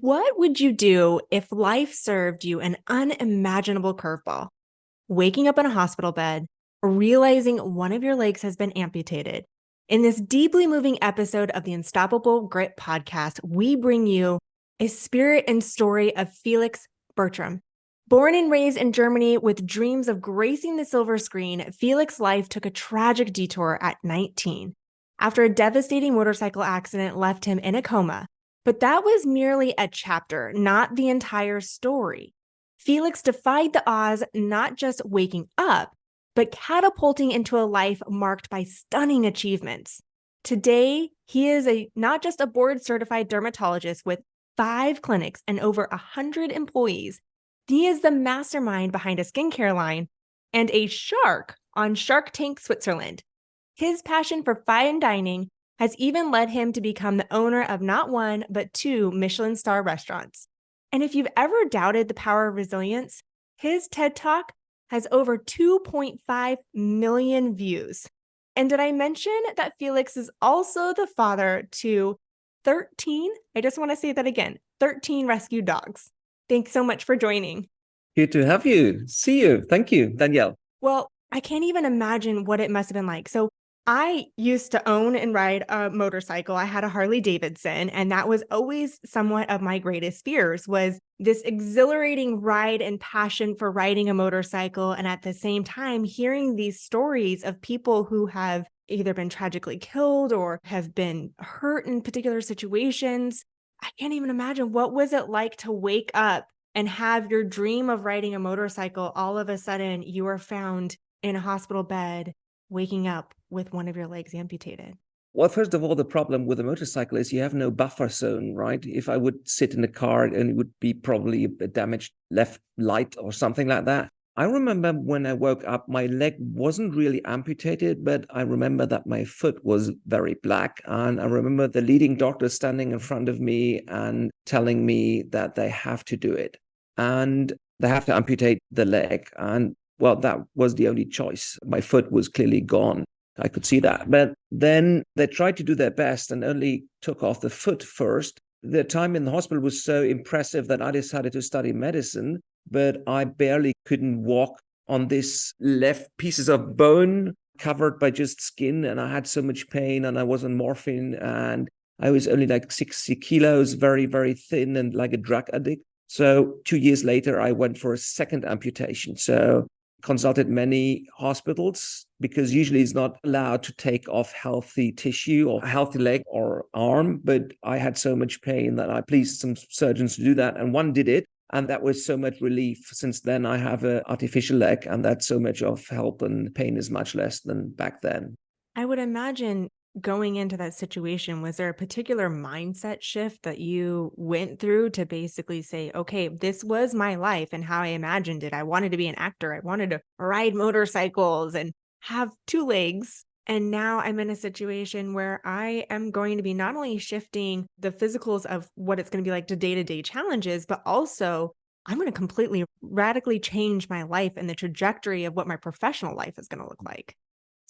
What would you do if life served you an unimaginable curveball? Waking up in a hospital bed, realizing one of your legs has been amputated. In this deeply moving episode of the Unstoppable Grit podcast, we bring you a spirit and story of Felix Bertram. Born and raised in Germany with dreams of gracing the silver screen, Felix's life took a tragic detour at 19 after a devastating motorcycle accident left him in a coma. But that was merely a chapter, not the entire story. Felix defied the odds, not just waking up, but catapulting into a life marked by stunning achievements. Today, he is not just a board-certified dermatologist with 5 clinics and over 100 employees. He is the mastermind behind a skincare line and a shark on Shark Tank Switzerland. His passion for fine dining has even led him to become the owner of not one, but 2 Michelin-star restaurants. And if you've ever doubted the power of resilience, his TED Talk has over 2.5 million views. And did I mention that Felix is also the father to 13? I just want to say that again, 13 rescue dogs. Thanks so much for joining. Good to have you. See you. Thank you, Danielle. Well, I can't even imagine what it must have been like. So I used to own and ride a motorcycle. I had a Harley Davidson, and that was always somewhat of my greatest fears was this exhilarating ride and passion for riding a motorcycle. And at the same time, hearing these stories of people who have either been tragically killed or have been hurt in particular situations. I can't even imagine what was it like to wake up and have your dream of riding a motorcycle. All of a sudden you are found in a hospital bed, waking up with one of your legs amputated. Well, first of all, the problem with a motorcycle is you have no buffer zone, right? If I would sit in the car and it would be probably a damaged left light or something like that. I remember when I woke up, my leg wasn't really amputated, but I remember that my foot was very black. And I remember the leading doctor standing in front of me and telling me that they have to do it. And they have to amputate the leg. And well, that was the only choice. My foot was clearly gone. I could see that. But then they tried to do their best and only took off the foot first. The time in the hospital was so impressive that I decided to study medicine, but I barely couldn't walk on these left pieces of bone covered by just skin. And I had so much pain and I was on morphine and I was only like 60 kilos, very, very thin and like a drug addict. So 2 years later, I went for a second amputation. So consulted many hospitals because usually it's not allowed to take off healthy tissue or healthy leg or arm. But I had so much pain that I pleased some surgeons to do that. And one did it. And that was so much relief. Since then, I have an artificial leg and that's so much of help and pain is much less than back then. I would imagine going into that situation, was there a particular mindset shift that you went through to basically say, okay, this was my life and how I imagined it. I wanted to be an actor. I wanted to ride motorcycles and have 2 legs. And now I'm in a situation where I am going to be not only shifting the physicals of what it's going to be like to day-to-day challenges, but also I'm going to completely radically change my life and the trajectory of what my professional life is going to look like.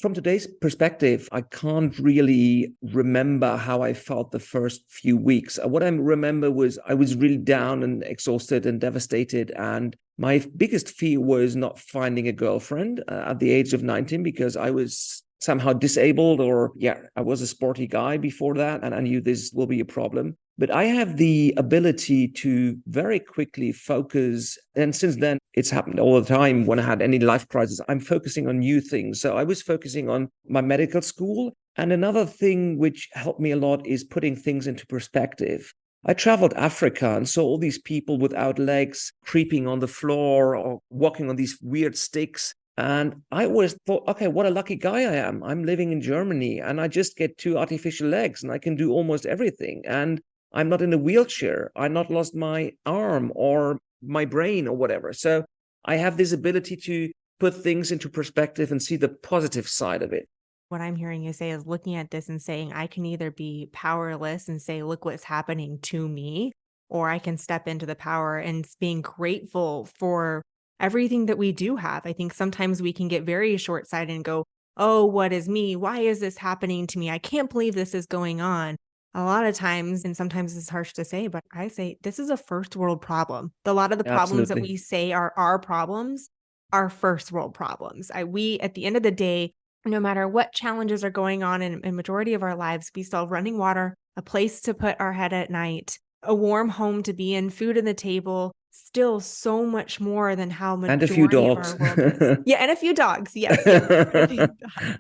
From today's perspective, I can't really remember how I felt the first few weeks. What I remember was I was really down and exhausted and devastated. And my biggest fear was not finding a girlfriend at the age of 19 because I was somehow disabled or, I was a sporty guy before that. And I knew this will be a problem. But I have the ability to very quickly focus. And since then, it's happened all the time when I had any life crisis. I'm focusing on new things. So I was focusing on my medical school. And another thing which helped me a lot is putting things into perspective. I traveled Africa and saw all these people without legs creeping on the floor or walking on these weird sticks. And I always thought, okay, what a lucky guy I am. I'm living in Germany and I just get 2 artificial legs and I can do almost everything. And I'm not in a wheelchair. I not lost my arm or my brain or whatever. So I have this ability to put things into perspective and see the positive side of it. What I'm hearing you say is looking at this and saying, I can either be powerless and say, look what's happening to me, or I can step into the power and being grateful for everything that we do have. I think sometimes we can get very short-sighted and go, oh, what is me? Why is this happening to me? I can't believe this is going on. A lot of times, and sometimes it's harsh to say, but I say this is a first world problem. A lot of the problems that Absolutely. we say are our problems are first world problems. We, at the end of the day, no matter what challenges are going on in majority of our lives, we still have running water, a place to put our head at night, a warm home to be in, food on the table, still so much more than how And a few majority of dogs. our world is. Yeah, and a few dogs. Yes, yes, a few dogs.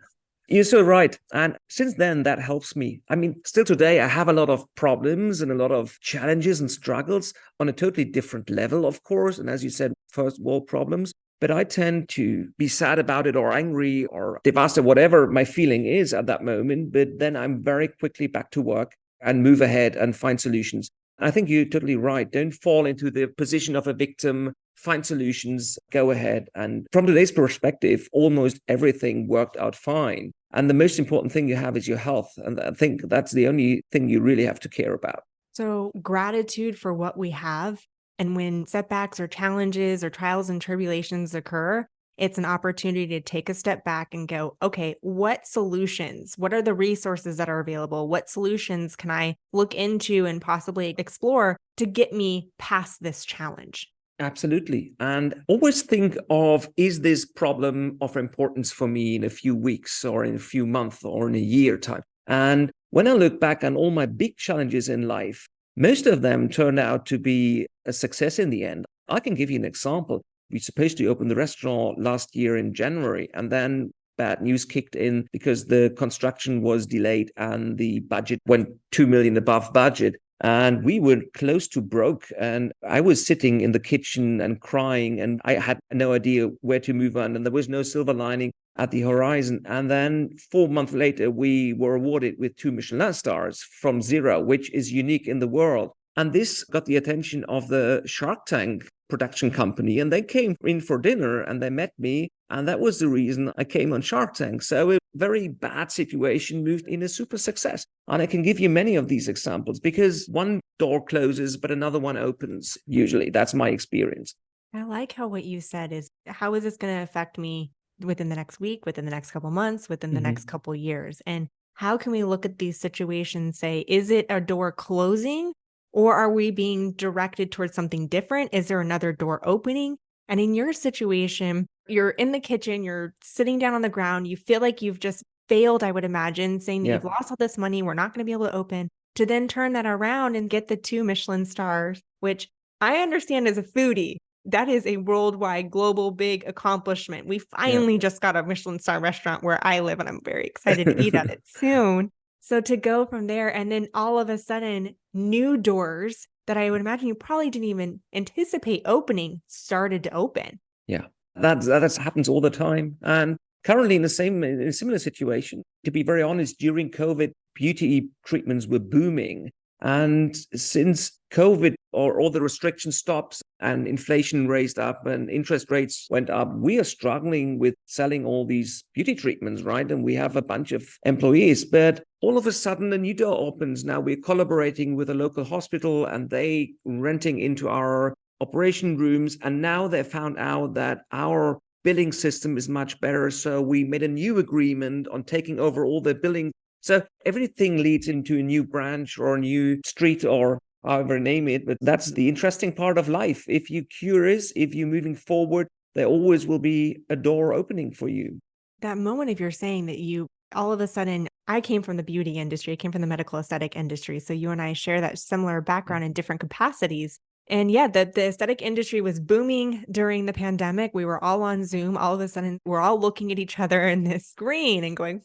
You're so right. And since then, that helps me. I mean, still today, I have a lot of problems and a lot of challenges and struggles on a totally different level, of course. And as you said, first world problems. But I tend to be sad about it or angry or devastated, whatever my feeling is at that moment. But then I'm very quickly back to work and move ahead and find solutions. I think you're totally right. Don't fall into the position of a victim. Find solutions, go ahead. And from today's perspective, almost everything worked out fine. And the most important thing you have is your health. And I think that's the only thing you really have to care about. So, gratitude for what we have. And when setbacks or challenges or trials and tribulations occur, it's an opportunity to take a step back and go, okay, what solutions? What are the resources that are available? What solutions can I look into and possibly explore to get me past this challenge? Absolutely. And always think of, is this problem of importance for me in a few weeks or in a few months or in a year time? And when I look back on all my big challenges in life, most of them turned out to be a success in the end. I can give you an example. We supposed to open the restaurant last year in January, and then bad news kicked in because the construction was delayed and the budget went 2 million above budget. And we were close to broke. And I was sitting in the kitchen and crying, and I had no idea where to move on. And there was no silver lining at the horizon. And then 4 months later, we were awarded with 2 Michelin-stars from zero, which is unique in the world. And this got the attention of the Shark Tank production company. And they came in for dinner and they met me. And that was the reason I came on Shark Tank. So a very bad situation moved in a super success. And I can give you many of these examples because one door closes, but another one opens. Usually that's my experience. I like how what you said is, how is this going to affect me within the next week, within the next couple months, within the next Mm-hmm. couple years? And how can we look at these situations, say, is it a door closing or are we being directed towards something different? Is there another door opening? And in your situation, you're in the kitchen, you're sitting down on the ground, you feel like you've just failed, I would imagine, saying that Yeah. you've lost all this money, we're not going to be able to open, to then turn that around and get the 2 Michelin stars, which I understand as a foodie, that is a worldwide, global, big accomplishment. We Yeah. finally just got a Michelin star restaurant where I live, and I'm very excited to eat at it soon. So to go from there, and then all of a sudden, new doors that I would imagine you probably didn't even anticipate opening started to open. Yeah, that happens all the time. And currently in a similar situation, to be very honest, during COVID, beauty treatments were booming. And since COVID or all the restriction stops and inflation raised up and interest rates went up, we are struggling with selling all these beauty treatments, right? And we have a bunch of employees, but all of a sudden a new door opens. Now we're collaborating with a local hospital and they renting into our operation rooms. And now they found out that our billing system is much better. So we made a new agreement on taking over all the billing. So everything leads into a new branch or a new street or however name it. But that's the interesting part of life. If you're curious, if you're moving forward, there always will be a door opening for you. That moment of you're saying that you all of a sudden, I came from the beauty industry, I came from the medical aesthetic industry. So you and I share that similar background in different capacities. And yeah, the aesthetic industry was booming during the pandemic. We were all on Zoom. All of a sudden, we're all looking at each other in this screen and going,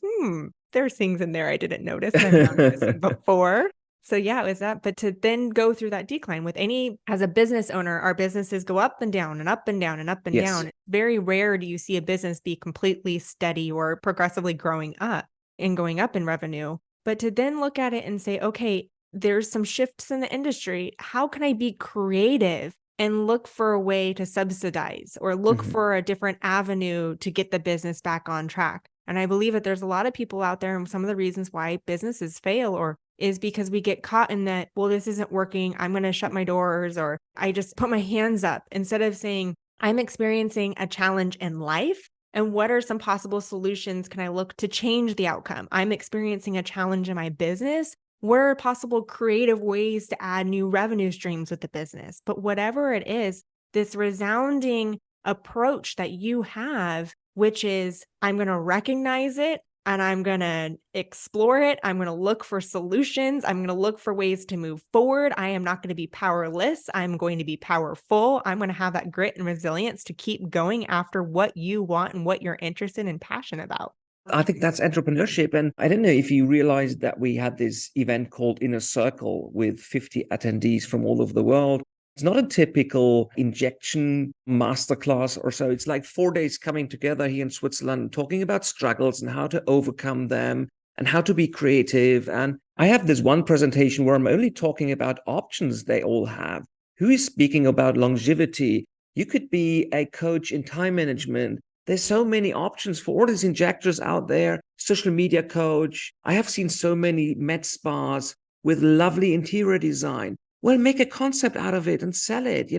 there's things in there I didn't notice and I'm now noticing before. So yeah, it was that. But to then go through that decline with any, as a business owner, our businesses go up and down and up and down and up and Yes. down. Very rare do you see a business be completely steady or progressively growing up and going up in revenue. But to then look at it and say, okay, there's some shifts in the industry. How can I be creative and look for a way to subsidize or look Mm-hmm. for a different avenue to get the business back on track? And I believe that there's a lot of people out there, and some of the reasons why businesses fail or is because we get caught in that, well, this isn't working. I'm going to shut my doors, or I just put my hands up instead of saying, I'm experiencing a challenge in life. And what are some possible solutions can I look to change the outcome? I'm experiencing a challenge in my business. What are possible creative ways to add new revenue streams with the business? But whatever it is, this resounding approach that you have, which is I'm going to recognize it and I'm going to explore it. I'm going to look for solutions. I'm going to look for ways to move forward. I am not going to be powerless. I'm going to be powerful. I'm going to have that grit and resilience to keep going after what you want and what you're interested and passionate about. I think that's entrepreneurship. And I don't know if you realized that we had this event called Inner Circle with 50 attendees from all over the world. It's not a typical injection masterclass or so. It's like 4 days coming together here in Switzerland, talking about struggles and how to overcome them and how to be creative. And I have this one presentation where I'm only talking about options they all have. Who is speaking about longevity? You could be a coach in time management. There's so many options for all these injectors out there. Social media coach. I have seen so many med spas with lovely interior design. Well, make a concept out of it and sell it.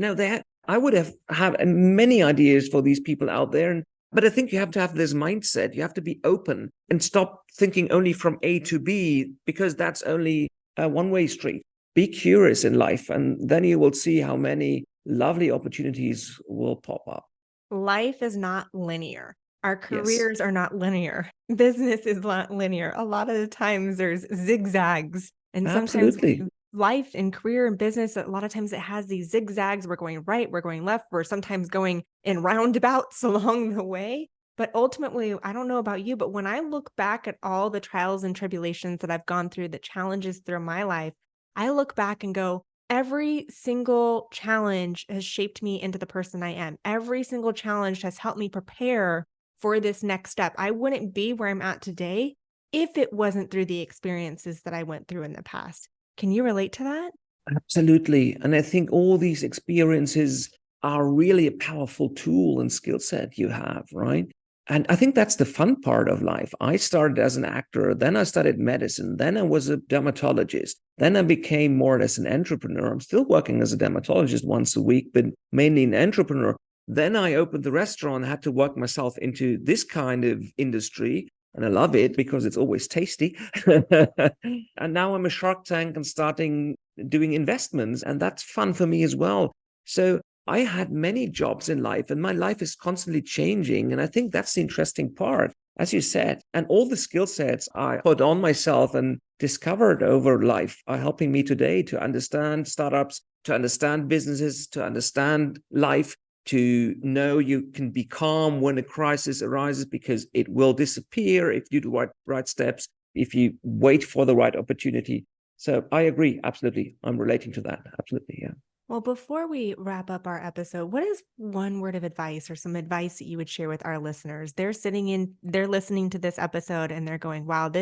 I would have many ideas for these people out there. But I think you have to have this mindset. You have to be open and stop thinking only from A to B, because that's only a one-way street. Be curious in life, and then you will see how many lovely opportunities will pop up. Life is not linear. Our Yes, careers are not linear. Business is not linear. A lot of the times there's zigzags. And sometimes absolutely. life and career and business, a lot of times it has these zigzags. We're going right, we're going left, we're sometimes going in roundabouts along the way. But ultimately, I don't know about you, but when I look back at all the trials and tribulations that I've gone through, the challenges through my life, I look back and go, every single challenge has shaped me into the person I am. Every single challenge has helped me prepare for this next step. I wouldn't be where I'm at today if it wasn't through the experiences that I went through in the past. Can you relate to that? Absolutely. And I think all these experiences are really a powerful tool and skill set you have, right? And I think that's the fun part of life. I started as an actor, then I studied medicine, then I was a dermatologist, then I became more as an entrepreneur. I'm still working as a dermatologist once a week, but mainly an entrepreneur. Then I opened the restaurant, had to work myself into this kind of industry. And I love it because it's always tasty. And now I'm a Shark Tank and starting doing investments, and that's fun for me as well. So I had many jobs in life, and my life is constantly changing. And I think that's the interesting part, as you said. And all the skill sets I put on myself and discovered over life are helping me today to understand startups, to understand businesses, to understand life, to know you can be calm when a crisis arises because it will disappear if you do right steps, if you wait for the right opportunity. So I agree. Absolutely. I'm relating to that. Absolutely. Yeah. Well, before we wrap up our episode, what is one word of advice or some advice that you would share with our listeners? They're listening to this episode and they're going, wow,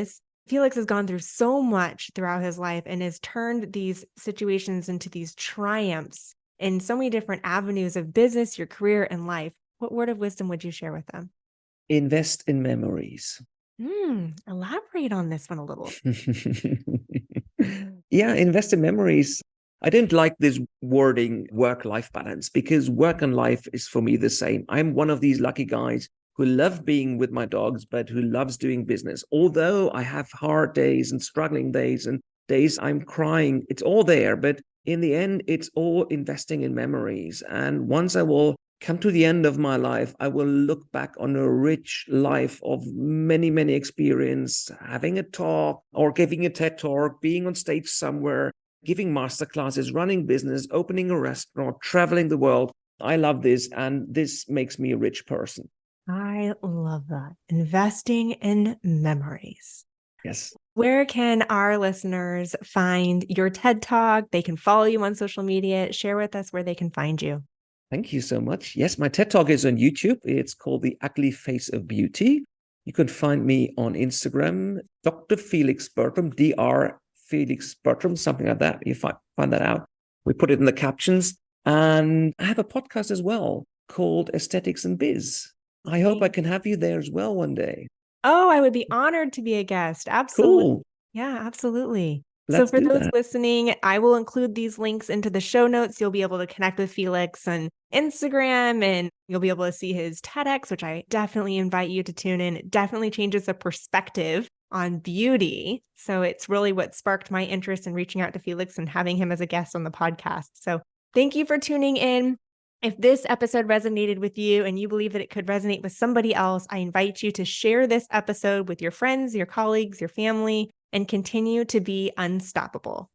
Felix has gone through so much throughout his life and has turned these situations into these triumphs in so many different avenues of business, your career, and life. What word of wisdom would you share with them? Invest in memories. Elaborate on this one a little. Yeah, invest in memories. I don't like this wording work-life balance, because work and life is for me the same. I'm one of these lucky guys who love being with my dogs, but who loves doing business. Although I have hard days and struggling days and days I'm crying, it's all there. But in the end, it's all investing in memories. And once I will come to the end of my life, I will look back on a rich life of many, many experience, having a talk or giving a TED talk, being on stage somewhere, giving master classes, running business, opening a restaurant, traveling the world. I love this, and this makes me a rich person. I love that. Investing in memories. Yes. Where can our listeners find your TED Talk? They can follow you on social media. Share with us where they can find you. Thank you so much. Yes, my TED Talk is on YouTube. It's called The Ugly Face of Beauty. You can find me on Instagram, Dr. Felix Bertram, Dr. Felix Bertram, something like that. You find that out. We put it in the captions. And I have a podcast as well called Aesthetics and Biz. I hope I can have you there as well one day. Oh, I would be honored to be a guest. Absolutely. Cool. Yeah, absolutely. So Let's for do those that. listening, I will include these links into the show notes. You'll be able to connect with Felix on Instagram, and you'll be able to see his TEDx, which I definitely invite you to tune in. It definitely changes the perspective on beauty. So it's really what sparked my interest in reaching out to Felix and having him as a guest on the podcast. So thank you for tuning in. If this episode resonated with you and you believe that it could resonate with somebody else, I invite you to share this episode with your friends, your colleagues, your family, and continue to be unstoppable.